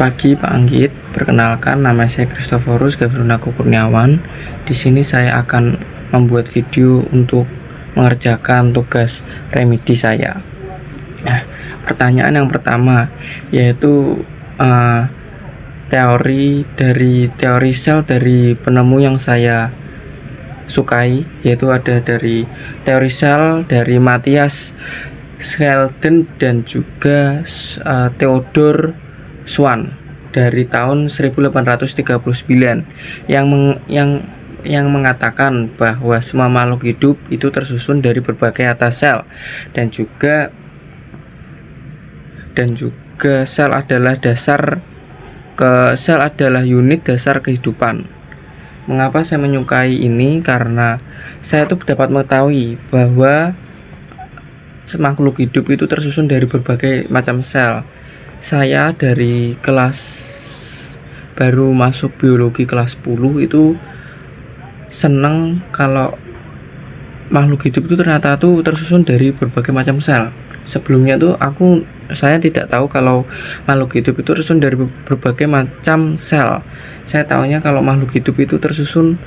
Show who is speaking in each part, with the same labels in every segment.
Speaker 1: pagi Pak Anggit, perkenalkan nama saya Kristoforus Gavrunaku Kurniawan. Di sini saya akan membuat video untuk mengerjakan tugas remedi saya. Nah, pertanyaan yang pertama yaitu teori sel dari penemu yang saya sukai, yaitu ada dari teori sel dari Matthias Schleiden dan juga Theodor Schwann dari tahun 1839 yang mengatakan bahwa semua makhluk hidup itu tersusun dari berbagai atas sel dan juga sel adalah unit dasar kehidupan. Mengapa saya menyukai ini? Karena saya tuh dapat mengetahui bahwa makhluk hidup itu tersusun dari berbagai macam sel. Saya dari baru masuk biologi kelas 10 itu seneng kalau makhluk hidup itu ternyata tuh tersusun dari berbagai macam sel. Sebelumnya tuh saya tidak tahu kalau makhluk hidup itu tersusun dari berbagai macam sel. Saya tahunya kalau makhluk hidup itu tersusun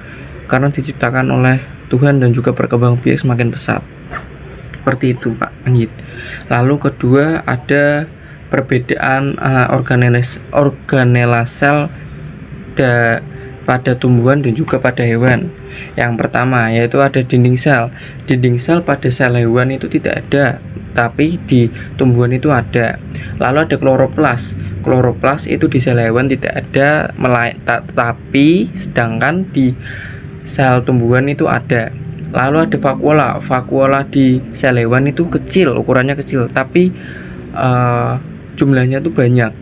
Speaker 1: karena diciptakan oleh Tuhan dan juga berkembang biak semakin pesat. Seperti itu Pak Anggit. Lalu kedua ada perbedaan organela sel pada tumbuhan dan juga pada hewan. Yang pertama yaitu ada dinding sel. Dinding sel pada sel hewan itu tidak ada, tapi di tumbuhan itu ada. Lalu ada kloroplas. Kloroplas itu di sel hewan tidak ada, tetapi sedangkan di sel tumbuhan itu ada. Lalu ada vakuola. Vakuola di sel hewan itu kecil, ukurannya kecil, tapi jumlahnya tuh banyak.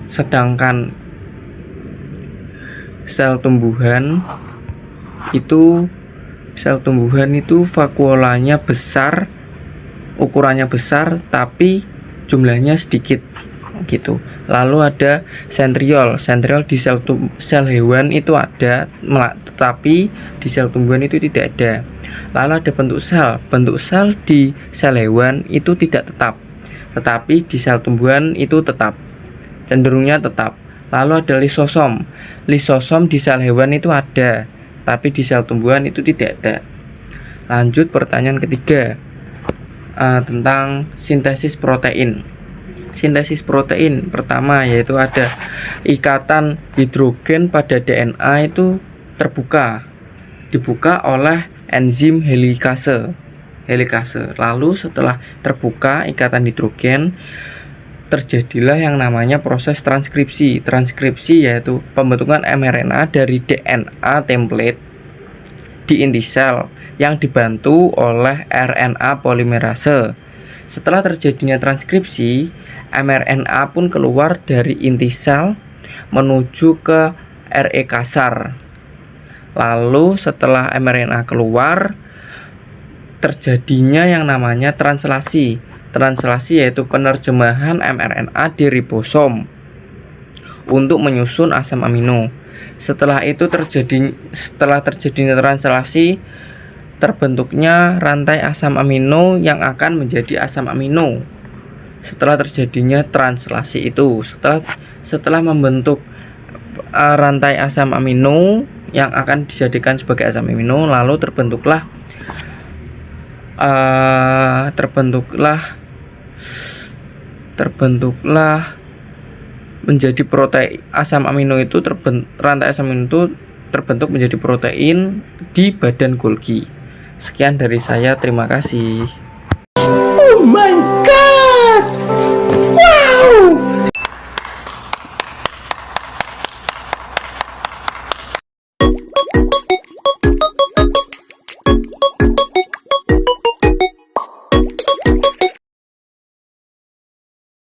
Speaker 1: Sedangkan sel tumbuhan itu vakuolanya besar, ukurannya besar, tapi jumlahnya sedikit gitu. Lalu ada sentriol. Sentriol di sel hewan itu ada, tetapi di sel tumbuhan itu tidak ada. Lalu ada bentuk sel. Bentuk sel di sel hewan itu tidak tetap, tetapi di sel tumbuhan itu tetap, cenderungnya tetap. Lalu ada lisosom. Lisosom di sel hewan itu ada, tapi di sel tumbuhan itu tidak ada. Lanjut pertanyaan ketiga, tentang sintesis protein. Sintesis protein pertama yaitu ada ikatan hidrogen pada DNA itu dibuka oleh enzim helikase. Lalu setelah terbuka ikatan hidrogen, terjadilah yang namanya proses transkripsi. Transkripsi yaitu pembentukan mRNA dari DNA template di inti sel yang dibantu oleh RNA polimerase. Setelah terjadinya transkripsi, mRNA pun keluar dari inti sel menuju ke RE kasar. Lalu setelah mRNA keluar, terjadinya yang namanya translasi. Translasi yaitu penerjemahan mRNA di ribosom untuk menyusun asam amino. Setelah terjadinya translasi, terbentuknya rantai asam amino yang akan menjadi asam amino. Setelah terjadinya translasi itu, setelah membentuk rantai asam amino yang akan dijadikan sebagai asam amino, lalu terbentuklah menjadi protein. Asam amino itu rantai asam amino itu terbentuk menjadi protein di badan Golgi. Sekian dari saya, terima kasih.
Speaker 2: Oh my